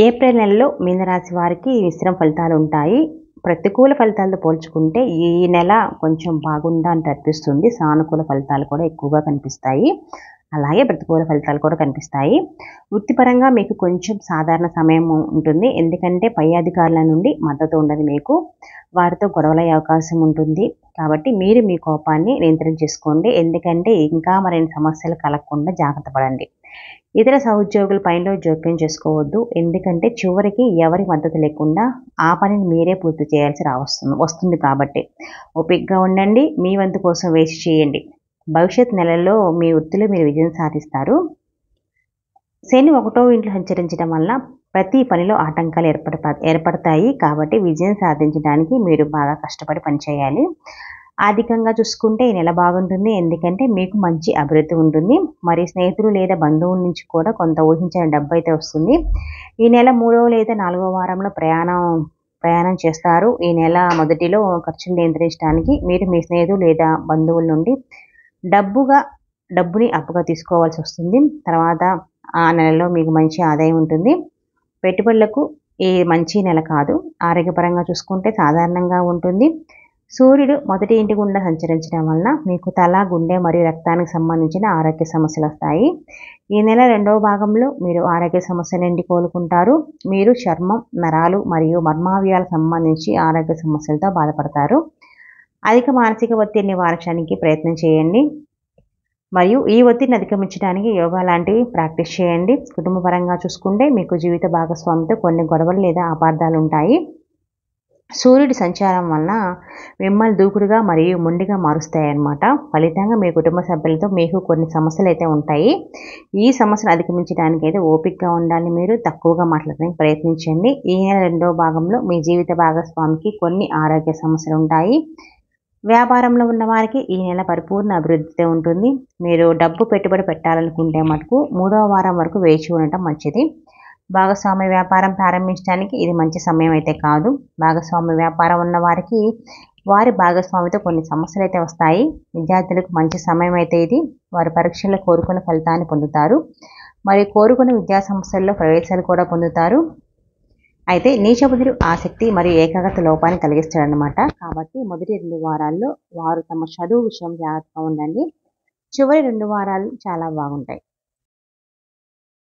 April నెలలో మీనరాశి వారికి మిశ్రమ ఫలితాలు ఉంటాయి. ప్రతికూల ఫలితాలతో పోల్చుకుంటే ఈ నెల కొంచెం బాగుందా అని అనిపిస్తుంది. సానుకూల ఫలితాలు కూడా ఎక్కువగా కనిపిస్తాయి. అలాగే ప్రతికూల ఫలితాలు కూడా కనిపిస్తాయి. వృత్తిపరంగా మీకు కొంచెం సాధారణ సమయం ఉంటుంది. ఎందుకంటే పై అధికారుల నుండి మద్దతు ఉండదు మీకు. వారితో గొడవలయ్యే అవకాశం ఉంటుంది. కాబట్టి మీరు మీ కోపాన్ని నియంత్రణ చేసుకోండి. ఎందుకంటే ఇంకా మరిన్ని సమస్యలు కలగకుండా జాగ్రత్త పడండి. ఇతర సహోద్యోగుల పనిలో జోక్యం చేసుకోవద్దు. ఎందుకంటే చివరికి ఎవరి మద్దతు లేకుండా ఆ పనిని మీరే పూర్తి చేయాల్సి వస్తుంది కాబట్టి ఓపికగా ఉండండి. మీ వంతు కోసం వేచి చేయండి. భవిష్యత్ నెలల్లో మీ వృత్తిలో మీరు విజయం సాధిస్తారు. శని 1వ ఇంట్లో సంచరించడం వల్ల ప్రతి పనిలో ఆటంకాలు ఏర్పడతాయి. కాబట్టి విజయం సాధించడానికి మీరు బాగా కష్టపడి పనిచేయాలి. ఆర్థికంగా చూసుకుంటే ఈ నెల బాగుంటుంది. ఎందుకంటే మీకు మంచి అభివృద్ధి ఉంటుంది. మరి స్నేహితులు లేదా బంధువుల నుంచి కూడా కొంత ఊహించిన డబ్బు అయితే వస్తుంది. ఈ నెల 3వ లేదా 4వ వారంలో ప్రయాణం చేస్తారు. ఈ నెల మొదటిలో ఖర్చులు నియంత్రించడానికి మీరు మీ స్నేహితులు లేదా బంధువుల నుండి డబ్బుని అప్పుగా తీసుకోవాల్సి వస్తుంది. తర్వాత ఆ నెలలో మీకు మంచి ఆదాయం ఉంటుంది. పెట్టుబడులకు ఈ మంచి నెల కాదు. ఆరోగ్యపరంగా చూసుకుంటే సాధారణంగా ఉంటుంది. సూర్యుడు మొదటి ఇంటి గుండా సంచరించడం వలన మీకు తల, గుండె మరియు రక్తానికి సంబంధించిన ఆరోగ్య సమస్యలు వస్తాయి. ఈ నెల 2వ భాగంలో మీరు ఆరోగ్య సమస్యల నుండి కోలుకుంటారు. మీరు చర్మం, నరాలు మరియు మర్మావయవాలకు సంబంధించి ఆరోగ్య సమస్యలతో బాధపడతారు. అధిక మానసిక ఒత్తిడి నివారించడానికి ప్రయత్నం చేయండి. మరియు ఈ ఒత్తిడిని అధిగమించడానికి యోగా లాంటివి ప్రాక్టీస్ చేయండి. కుటుంబపరంగా చూసుకుంటే మీకు జీవిత భాగస్వామితో కొన్ని గొడవలు లేదా అపార్థాలు ఉంటాయి. సూర్యుడి సంచారం వలన మిమ్మల్ని దూకుడుగా మరియు మొండిగా మారుస్తాయన్నమాట. ఫలితంగా మీ కుటుంబ సభ్యులతో మీకు కొన్ని సమస్యలు అయితే ఉంటాయి. ఈ సమస్యను అధిగమించడానికి అయితే ఓపికగా ఉండాలి. మీరు తక్కువగా మాట్లాడడానికి ప్రయత్నించండి. ఈ నెల 2వ భాగంలో మీ జీవిత భాగస్వామికి కొన్ని ఆరోగ్య సమస్యలు ఉంటాయి. వ్యాపారంలో ఉన్న వారికి ఈ నెల పరిపూర్ణ అభివృద్ధితో ఉంటుంది. మీరు డబ్బు పెట్టుబడి పెట్టాలనుకుంటే మటుకు 3వ వారం వరకు వేచి ఉండటం మంచిది. భాగస్వామ్య వ్యాపారం ప్రారంభించడానికి ఇది మంచి సమయం అయితే కాదు. భాగస్వామ్య వ్యాపారం ఉన్న వారికి వారి భాగస్వామితో కొన్ని సమస్యలు అయితే వస్తాయి. విద్యార్థులకు మంచి సమయం అయితే ఇది. వారి పరీక్షల్లో కోరుకున్న ఫలితాన్ని పొందుతారు. మరియు కోరుకున్న విద్యా సంస్థల్లో ప్రవేశాలు కూడా పొందుతారు. అయితే నీచబుద్ధుడు ఆసక్తి మరియు ఏకాగ్రత లోపాన్ని కలిగిస్తాడనమాట. కాబట్టి మొదటి 2 వారాల్లో వారు తమ చదువు విషయం జాగ్రత్తగా ఉండండి. చివరి 2 వారాలు చాలా బాగుంటాయి.